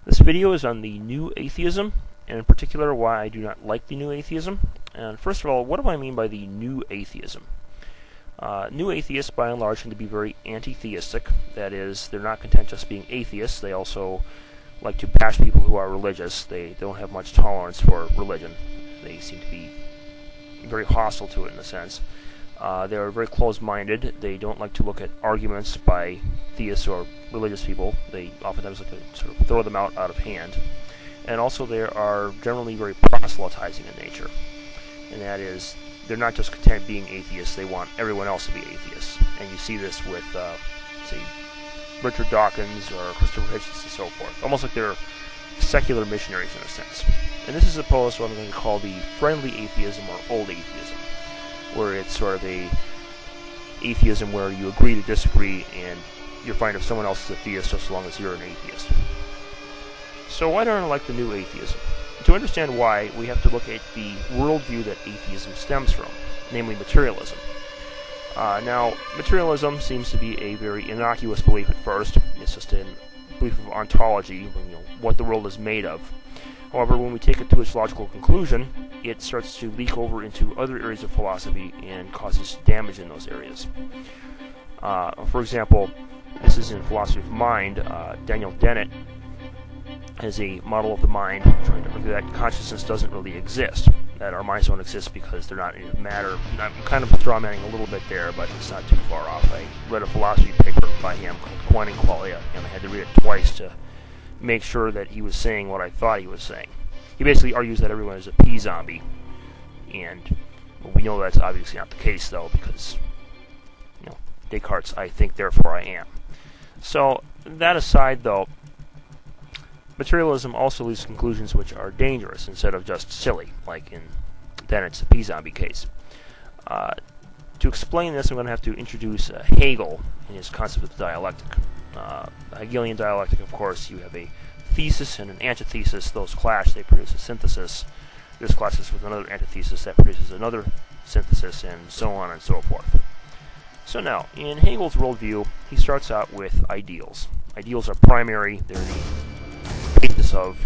This video is on the new atheism, and in particular why I do not like the new atheism. And first of all, what do I mean by the new atheism? New atheists, by and large, tend to be very anti-theistic. That is, they're not content just being atheists. They also like to bash people who are religious. They don't have much tolerance for religion. They seem to be very hostile to it, in a sense. They're very closed-minded. They don't like to look at arguments by theists or religious people. They oftentimes like to sort of throw them out of hand. And also they are generally very proselytizing in nature. And that is, they're not just content being atheists, they want everyone else to be atheists. And you see this with, say, Richard Dawkins or Christopher Hitchens and so forth. Almost like they're secular missionaries in a sense. And this is opposed to what I'm going to call the friendly atheism or old atheism, where it's sort of a atheism where you agree to disagree and you're fine if someone else is a theist just as long as you're an atheist. So why don't I like the new atheism? To understand why, we have to look at the worldview that atheism stems from, namely materialism. Now, materialism seems to be a very innocuous belief at first. It's just a belief of ontology, what the world is made of. However, when we take it to its logical conclusion, it starts to leak over into other areas of philosophy and causes damage in those areas. For example, this is in philosophy of mind. Daniel Dennett has a model of the mind trying to argue that consciousness doesn't really exist, that our minds don't exist because they're not in matter. I'm kind of strawmanning a little bit there, but it's not too far off. I read a philosophy paper by him called Quantum Qualia, and I had to read it twice to make sure that he was saying what I thought he was saying. He basically argues that everyone is a pea-zombie, and we know that's obviously not the case, though, because Descartes' I think, therefore I am. So, that aside, though, materialism also leads to conclusions which are dangerous instead of just silly, like in Dennett's pea-zombie case. To explain this, I'm going to have to introduce Hegel and his concept of dialectic. The Hegelian dialectic, of course, you have a thesis and an antithesis. Those clash, they produce a synthesis. This clashes with another antithesis that produces another synthesis, and so on and so forth. So now, in Hegel's worldview, he starts out with ideals. Ideals are primary, they're the basis of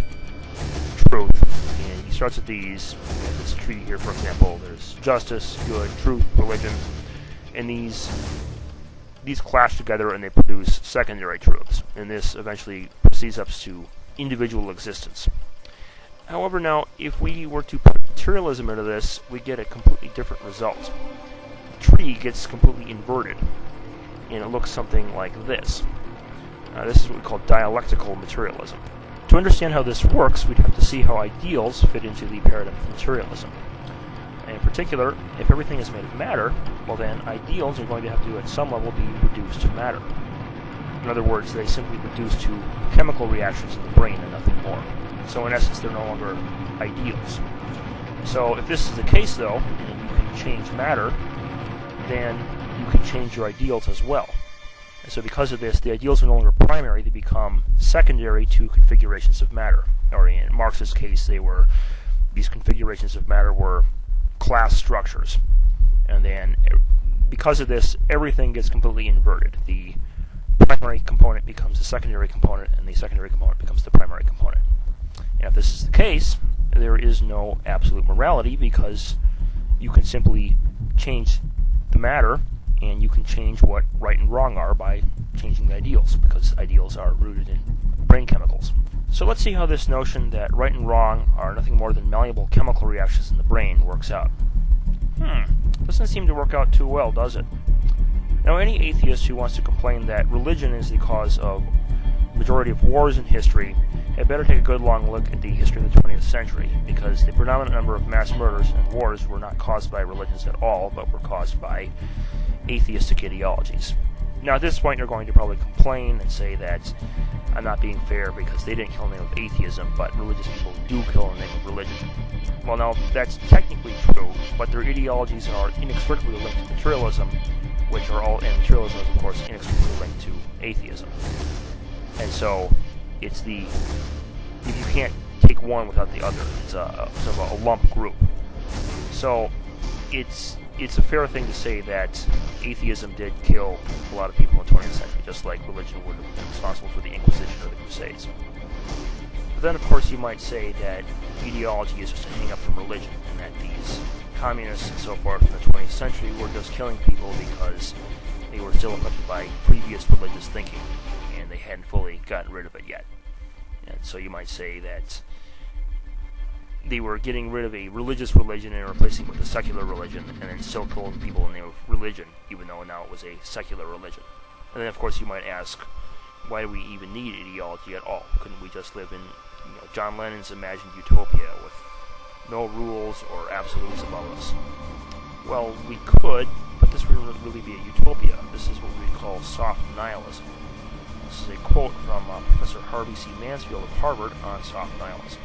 truth, and he starts with these. This tree here, for example, there's justice, good, truth, religion, and these clash together and they produce secondary truths, and this eventually proceeds up to individual existence. However, now, if we were to put materialism into this, we get a completely different result. The tree gets completely inverted, and it looks something like this. This is what we call dialectical materialism. To understand how this works, we'd have to see how ideals fit into the paradigm of materialism. And in particular, if everything is made of matter, well then, ideals are going to have to, at some level, be reduced to matter. In other words, they simply reduce to chemical reactions in the brain and nothing more. So in essence, they're no longer ideals. So if this is the case, though, and you can change matter, then you can change your ideals as well. And so because of this, the ideals are no longer primary, they become secondary to configurations of matter. Or in Marx's case, these configurations of matter were class structures. And then, because of this, everything gets completely inverted. The primary component becomes the secondary component, and the secondary component becomes the primary component. And if this is the case, there is no absolute morality, because you can simply change the matter, and you can change what right and wrong are by changing the ideals, because ideals are rooted in brain chemicals. So let's see how this notion that right and wrong are nothing more than malleable chemical reactions in the brain works out. Doesn't seem to work out too well, does it? Now, any atheist who wants to complain that religion is the cause of the majority of wars in history had better take a good long look at the history of the 20th century, because the predominant number of mass murders and wars were not caused by religions at all, but were caused by atheistic ideologies. Now, at this point, you're going to probably complain and say that I'm not being fair because they didn't kill in the name of atheism, but religious people do kill in the name of religion. Well, now, that's technically true, but their ideologies are inextricably linked to materialism, and materialism is, of course, inextricably linked to atheism. And so, if you can't take one without the other. It's sort of a lump group. So, it's a fair thing to say that atheism did kill a lot of people in the 20th century, just like religion would have been responsible for the Inquisition or the Crusades. But then, of course, you might say that ideology is just a hang-up from religion, and that these communists and so forth in the 20th century were just killing people because they were still affected by previous religious thinking, and they hadn't fully gotten rid of it yet. And so you might say that they were getting rid of a religious religion and replacing it with a secular religion, and then still killing people in the name of religion, even though now it was a secular religion. And then, of course, you might ask, why do we even need ideology at all? Couldn't we just live in John Lennon's imagined utopia with no rules or absolutes above us? Well, we could, but this wouldn't really be a utopia. This is what we call soft nihilism. This is a quote from Professor Harvey C. Mansfield of Harvard on soft nihilism.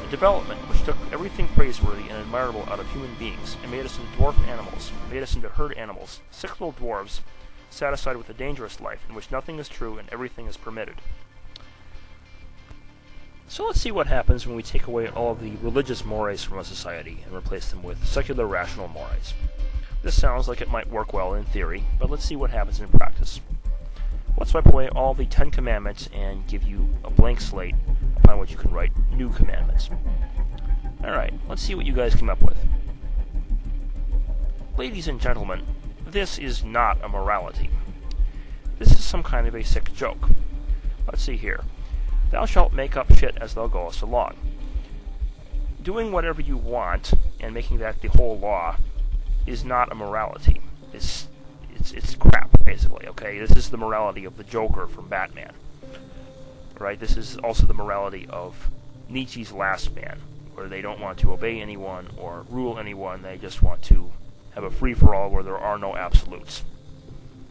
A development which took everything praiseworthy and admirable out of human beings and made us into dwarf animals, made us into herd animals, sick little dwarves, satisfied with a dangerous life in which nothing is true and everything is permitted. So let's see what happens when we take away all of the religious mores from a society and replace them with secular rational mores. This sounds like it might work well in theory, but let's see what happens in practice. Let's wipe away all the 10 commandments and give you a blank slate upon which you can write new commandments. Alright, let's see what you guys came up with. Ladies and gentlemen, this is not a morality. This is some kind of a sick joke. Let's see here. Thou shalt make up shit as thou goest along. Doing whatever you want and making that the whole law is not a morality. It's crap, basically, okay? This is the morality of the Joker from Batman. Right? This is also the morality of Nietzsche's Last Man, where they don't want to obey anyone or rule anyone, they just want to have a free-for-all where there are no absolutes.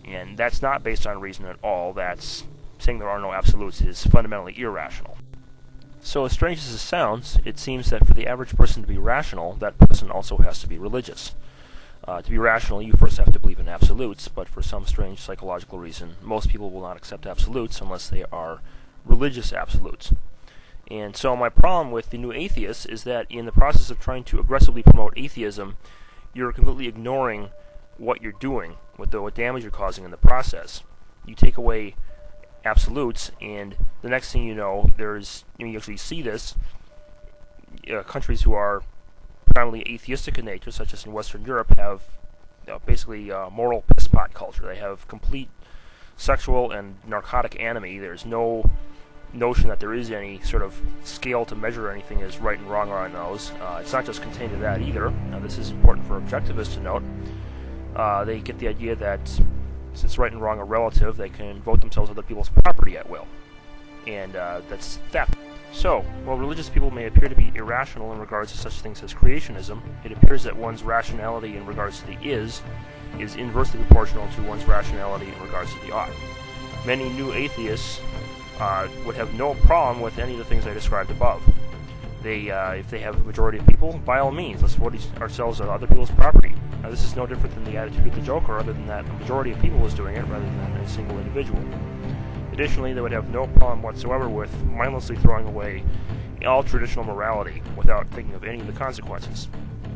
And that's not based on reason at all. That's saying there are no absolutes is fundamentally irrational. So as strange as it sounds, it seems that for the average person to be rational, that person also has to be religious. To be rational, you first have to believe in absolutes, but for some strange psychological reason, most people will not accept absolutes unless they are religious absolutes. And so my problem with the new atheists is that in the process of trying to aggressively promote atheism, you're completely ignoring what you're doing, what damage you're causing in the process. You take away absolutes, and the next thing you know, you actually see this, countries who are predominantly atheistic in nature, such as in Western Europe, have basically moral piss pot culture. They have complete sexual and narcotic anomie. There's no notion that there is any sort of scale to measure anything as right and wrong on those. It's not just contained to that either. Now, this is important for objectivists to note. They get the idea that since right and wrong are relative, they can vote themselves other people's property at will. And that's theft. So, while religious people may appear to be irrational in regards to such things as creationism, it appears that one's rationality in regards to the is inversely proportional to one's rationality in regards to the ought. Many new atheists would have no problem with any of the things I described above. If they have a majority of people, by all means, let's vote ourselves on other people's property. Now, this is no different than the attitude of the Joker, other than that a majority of people is doing it rather than a single individual. Additionally, they would have no problem whatsoever with mindlessly throwing away all traditional morality without thinking of any of the consequences.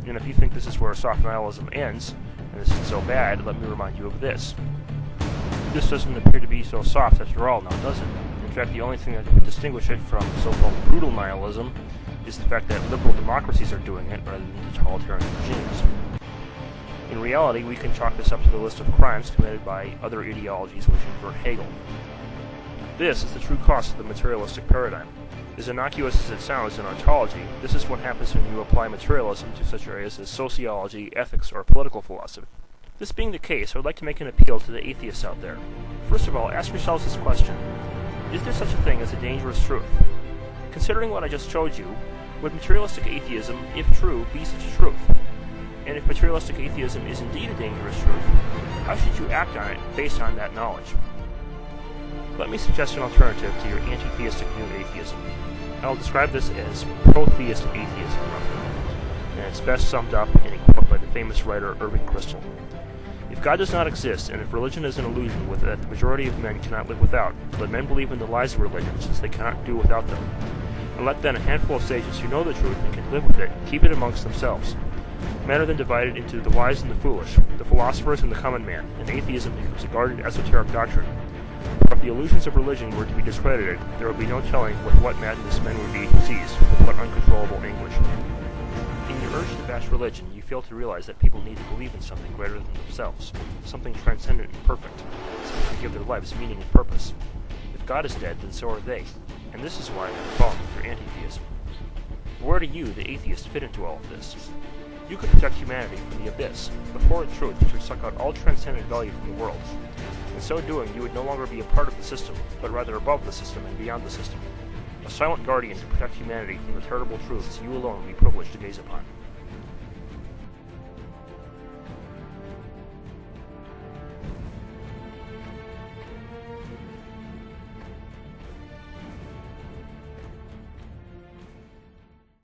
And if you think this is where soft nihilism ends, and this is so bad, let me remind you of this. This doesn't appear to be so soft after all, now does it? In fact, the only thing that would distinguish it from so-called brutal nihilism is the fact that liberal democracies are doing it rather than totalitarian regimes. In reality, we can chalk this up to the list of crimes committed by other ideologies which invert Hegel. This is the true cost of the materialistic paradigm. As innocuous as it sounds in ontology, this is what happens when you apply materialism to such areas as sociology, ethics, or political philosophy. This being the case, I would like to make an appeal to the atheists out there. First of all, ask yourselves this question. Is there such a thing as a dangerous truth? Considering what I just showed you, would materialistic atheism, if true, be such a truth? And if materialistic atheism is indeed a dangerous truth, how should you act on it based on that knowledge? Let me suggest an alternative to your anti-theistic new atheism. I will describe this as pro-theist atheism, and it's best summed up in a quote by the famous writer Irving Kristol. If God does not exist, and if religion is an illusion that the majority of men cannot live without, let men believe in the lies of religion, since they cannot do without them. And let then a handful of sages who know the truth and can live with it keep it amongst themselves. Men are then divided into the wise and the foolish, the philosophers and the common man, and atheism becomes a guarded esoteric doctrine, If the illusions of religion were to be discredited, there would be no telling with what madness men would be seized, with what uncontrollable anguish. In your urge to bash religion, you fail to realize that people need to believe in something greater than themselves, something transcendent and perfect, something to give their lives meaning and purpose. If God is dead, then so are they, and this is why I'm calling for anti-theism. Where do you, the atheist, fit into all of this? You could protect humanity from the abyss, the horrid truth which would suck out all transcendent value from the world. In so doing, you would no longer be a part of the system, but rather above the system and beyond the system. A silent guardian to protect humanity from the terrible truths you alone would be privileged to gaze upon.